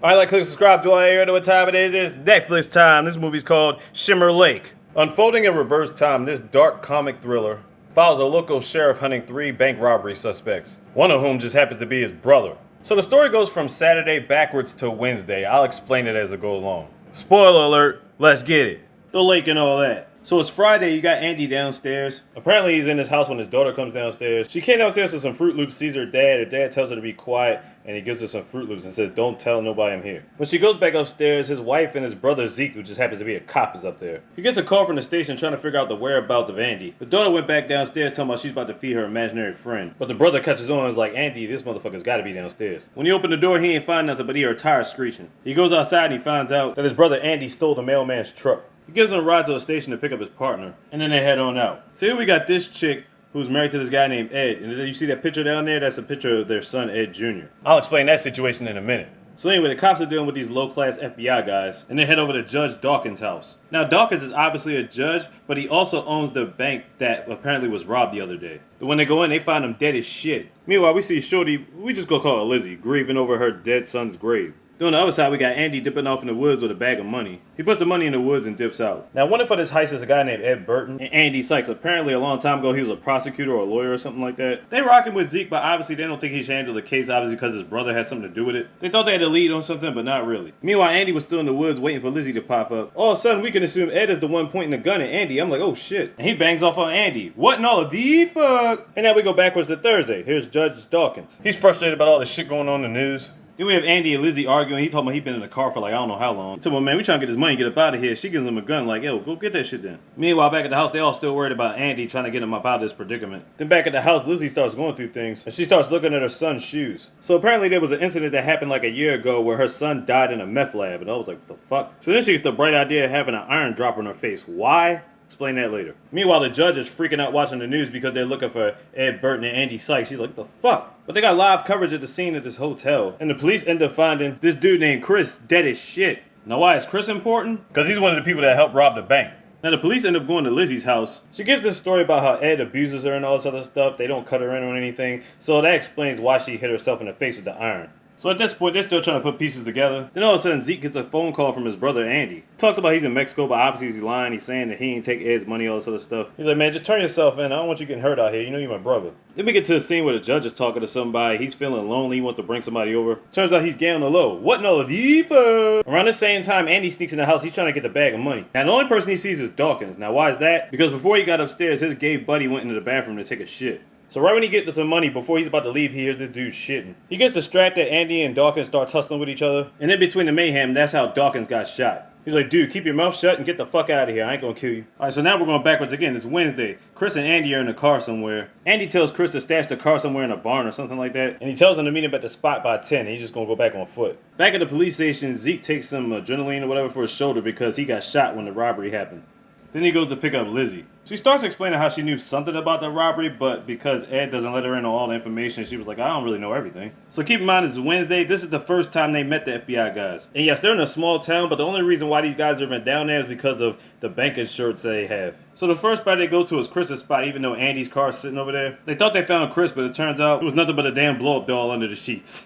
Alright, like, click subscribe. Do I know what time it is? It's Netflix time. This movie's called Shimmer Lake. Unfolding in reverse time, this dark comic thriller follows a local sheriff hunting 3 bank robbery suspects, one of whom just happens to be his brother. So the story goes from Saturday backwards to Wednesday. I'll explain it as I go along. Spoiler alert, let's get it. The lake and all that. So it's Friday, you got Andy downstairs. Apparently he's in his house when his daughter comes downstairs. She came downstairs to some Fruit Loops, sees her dad. Her dad tells her to be quiet, and he gives her some Fruit Loops and says, don't tell nobody I'm here. When she goes back upstairs, his wife and his brother Zeke, who just happens to be a cop, is up there. He gets a call from the station trying to figure out the whereabouts of Andy. The daughter went back downstairs talking about she's about to feed her imaginary friend. But the brother catches on and is like, Andy, this motherfucker's gotta be downstairs. When he opened the door, he ain't find nothing but he heard tires screeching. He goes outside and he finds out that his brother Andy stole the mailman's truck. He gives him a ride to a station to pick up his partner, and then they head on out. So here we got this chick who's married to this guy named Ed, and then you see that picture down there? That's a picture of their son, Ed Jr. I'll explain that situation in a minute. So anyway, the cops are dealing with these low-class FBI guys, and they head over to Judge Dawkins' house. Now, Dawkins is obviously a judge, but he also owns the bank that apparently was robbed the other day. But when they go in, they find him dead as shit. Meanwhile, we see Shorty, we just gonna call her Lizzie, grieving over her dead son's grave. Then on the other side, we got Andy dipping off in the woods with a bag of money. He puts the money in the woods and dips out. Now, one for this heist is a guy named Ed Burton and Andy Sykes. Apparently, a long time ago, he was a prosecutor or a lawyer or something like that. They rocking with Zeke, but obviously, they don't think he should handle the case, obviously, because his brother has something to do with it. They thought they had a lead on something, but not really. Meanwhile, Andy was still in the woods waiting for Lizzie to pop up. All of a sudden, we can assume Ed is the one pointing the gun at Andy. I'm like, oh shit. And he bangs off on Andy. What in all of the fuck? And now we go backwards to Thursday. Here's Judge Dawkins. He's frustrated about all this shit going on in the news. Then we have Andy and Lizzie arguing. He told me he'd been in the car for like I don't know how long. He said, well, man, we trying to get this money, get up out of here. She gives him a gun like, yo, go get that shit then. Meanwhile, back at the house, they all still worried about Andy trying to get him up out of this predicament. Then back at the house, Lizzie starts going through things, and she starts looking at her son's shoes. So apparently there was an incident that happened like a year ago where her son died in a meth lab, and I was like, what the fuck? So then she gets the bright idea of having an iron drop on her face. Why? Explain that later. Meanwhile, the judge is freaking out watching the news because they're looking for Ed Burton and Andy Sykes. He's like, what the fuck? But they got live coverage of the scene at this hotel. And the police end up finding this dude named Chris dead as shit. Now why is Chris important? Because he's one of the people that helped rob the bank. Now the police end up going to Lizzie's house. She gives this story about how Ed abuses her and all this other stuff. They don't cut her in on anything. So that explains why she hit herself in the face with the iron. So at this point, they're still trying to put pieces together. Then all of a sudden, Zeke gets a phone call from his brother, Andy. He talks about he's in Mexico, but obviously he's lying. He's saying that he ain't take Ed's money, all this other stuff. He's like, man, just turn yourself in. I don't want you getting hurt out here. You know you're my brother. Then we get to a scene where the judge is talking to somebody. He's feeling lonely. He wants to bring somebody over. Turns out he's gay on the low. What in all of the fuck? Around the same time, Andy sneaks in the house. He's trying to get the bag of money. Now, the only person he sees is Dawkins. Now, why is that? Because before he got upstairs, his gay buddy went into the bathroom to take a shit. So right when he gets the money, before he's about to leave, he hears this dude shitting. He gets distracted, Andy and Dawkins start tussling with each other. And in between the mayhem, that's how Dawkins got shot. He's like, dude, keep your mouth shut and get the fuck out of here. I ain't gonna kill you. Alright, so now we're going backwards again. It's Wednesday. Chris and Andy are in the car somewhere. Andy tells Chris to stash the car somewhere in a barn or something like that. And he tells him to meet him at the spot by 10. And he's just gonna go back on foot. Back at the police station, Zeke takes some adrenaline or whatever for his shoulder because he got shot when the robbery happened. Then he goes to pick up Lizzie. She starts explaining how she knew something about the robbery, but because Ed doesn't let her in on all the information, she was like, I don't really know everything. So keep in mind, it's Wednesday. This is the first time they met the FBI guys. And yes, they're in a small town, but the only reason why these guys are even down there is because of the bank insurance that they have. So the first spot they go to is Chris's spot, even though Andy's car is sitting over there. They thought they found Chris, but it turns out it was nothing but a damn blow-up doll under the sheets.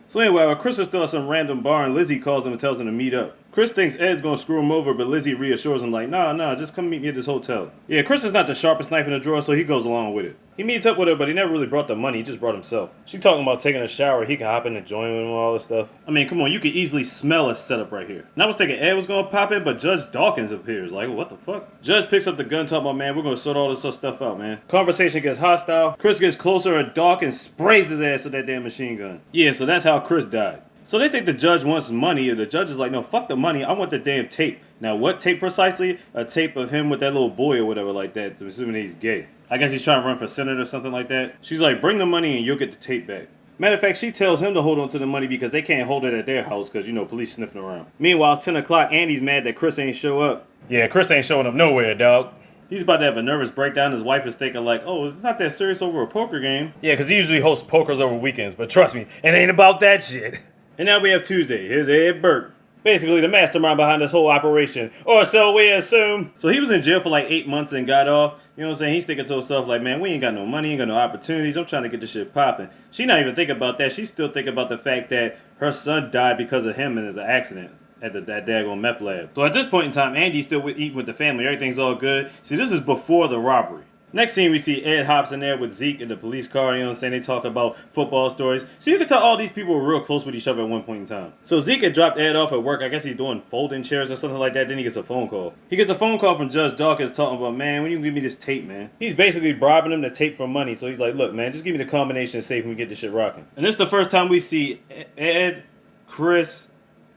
So anyway, while Chris is still at some random bar, and Lizzie calls him and tells him to meet up. Chris thinks Ed's gonna screw him over, but Lizzie reassures him like, nah, just come meet me at this hotel. Yeah, Chris is not the sharpest knife in the drawer, so he goes along with it. He meets up with her, but he never really brought the money, he just brought himself. She talking about taking a shower, he can hop in and join him and all this stuff. I mean, come on, you could easily smell a setup right here. And I was thinking Ed was gonna pop in, but Judge Dawkins appears. Like, what the fuck? Judge picks up the gun, talking about, man, we're gonna sort all this stuff out, man. Conversation gets hostile. Chris gets closer, and Dawkins sprays his ass with that damn machine gun. Yeah, so that's how Chris died. So they think the judge wants money, and the judge is like, no, fuck the money, I want the damn tape. Now, what tape precisely? A tape of him with that little boy or whatever like that, assuming he's gay. I guess he's trying to run for senate or something like that. She's like, bring the money and you'll get the tape back. Matter of fact, she tells him to hold on to the money because they can't hold it at their house because, you know, police sniffing around. Meanwhile, it's 10 o'clock, Andy's mad that Chris ain't show up. Yeah, Chris ain't showing up nowhere, dog. He's about to have a nervous breakdown. His wife is thinking like, oh, it's not that serious over a poker game. Yeah, because he usually hosts pokers over weekends, but trust me, it ain't about that shit. And now we have Tuesday. Here's Ed Burton. Basically, the mastermind behind this whole operation, or so we assume. So he was in jail for like 8 months and got off. You know what I'm saying? He's thinking to himself like, man, we ain't got no money, ain't got no opportunities. I'm trying to get this shit popping. She not even thinking about that. She's still thinking about the fact that her son died because of him and his accident at that daggone meth lab. So at this point in time, Andy's still eating with the family. Everything's all good. See, this is before the robbery. Next scene, we see Ed hops in there with Zeke in the police car, you know what I'm saying? They talk about football stories. So you can tell all these people were real close with each other at one point in time. So Zeke had dropped Ed off at work. I guess he's doing folding chairs or something like that. Then he gets a phone call. He gets a phone call from Judge Dawkins talking about, man, when you give me this tape, man? He's basically bribing him to tape for money. So he's like, look, man, just give me the combination safe and we get this shit rocking. And this is the first time we see Ed, Chris,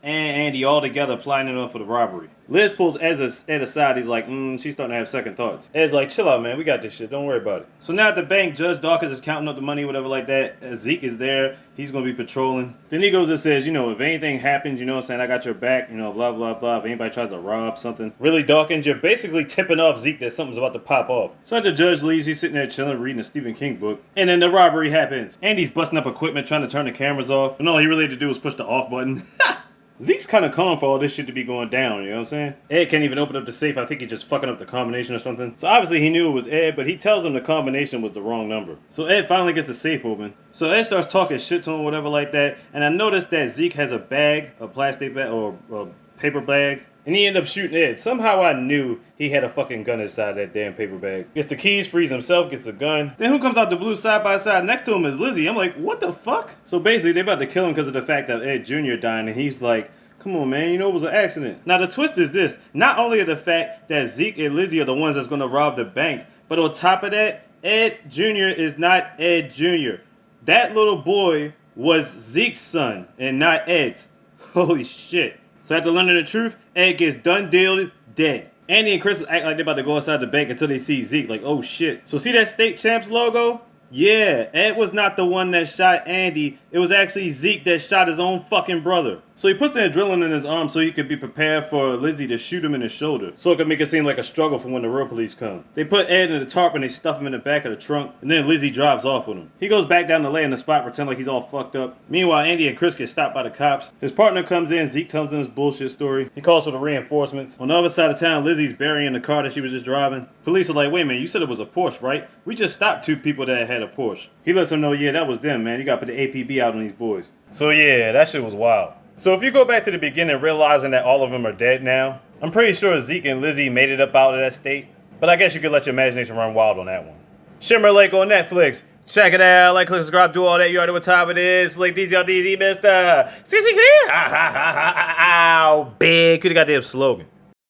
and Andy all together planning on for the robbery. Liz pulls Ed aside. He's like, she's starting to have second thoughts. Ed's like, chill out, man. We got this shit. Don't worry about it. So now at the bank, Judge Dawkins is counting up the money, whatever like that. Zeke is there. He's going to be patrolling. Then he goes and says, you know, if anything happens, you know what I'm saying, I got your back, you know, blah, blah, blah. If anybody tries to rob something. Really, Dawkins, you're basically tipping off Zeke that something's about to pop off. So after the judge leaves, he's sitting there chilling, reading a Stephen King book. And then the robbery happens. Andy's busting up equipment, trying to turn the cameras off. And all he really had to do was push the off button. Zeke's kind of calm for all this shit to be going down, you know what I'm saying? Ed can't even open up the safe. I think he's just fucking up the combination or something. So obviously he knew it was Ed, but he tells him the combination was the wrong number. So Ed finally gets the safe open. So Ed starts talking shit to him, whatever like that. And I noticed that Zeke has a bag, a plastic bag, or a paper bag. And he ended up shooting Ed. Somehow I knew he had a fucking gun inside that damn paper bag. Gets the keys, frees himself, gets a gun. Then who comes out the blue side by side? Next to him is Lizzie. I'm like, what the fuck? So basically they about to kill him because of the fact that Ed Jr. dying. And he's like, come on, man, you know it was an accident. Now, the twist is this. Not only the fact that Zeke and Lizzie are the ones that's going to rob the bank, but on top of that, Ed Jr. is not Ed Jr. That little boy was Zeke's son and not Ed's. Holy shit. So after learning the truth, Ed gets done deal dead. Andy and Chris act like they're about to go inside the bank until they see Zeke. Like, oh shit. So see that State Champs logo? Yeah, Ed was not the one that shot Andy. It was actually Zeke that shot his own fucking brother. So he puts the adrenaline in his arm so he could be prepared for Lizzie to shoot him in his shoulder. So it could make it seem like a struggle for when the real police come. They put Ed in the tarp and they stuff him in the back of the trunk. And then Lizzie drives off with him. He goes back down to lay in the spot, pretend like he's all fucked up. Meanwhile, Andy and Chris get stopped by the cops. His partner comes in. Zeke tells him his bullshit story. He calls for the reinforcements. On the other side of town, Lizzie's burying the car that she was just driving. Police are like, wait a minute, you said it was a Porsche, right? We just stopped 2 people that had a Porsche. He lets them know, yeah, that was them, man. You gotta put the APB out on these boys. So yeah, that shit was wild. So if you go back to the beginning realizing that all of them are dead now, I'm pretty sure Zeke and Lizzie made it up out of that state. But I guess you could let your imagination run wild on that one. Shimmer Lake on Netflix. Check it out. Like, click, subscribe, do all that. You already know what time it is. Like DZ, Mr. CC, ow, big. Could have got their slogan.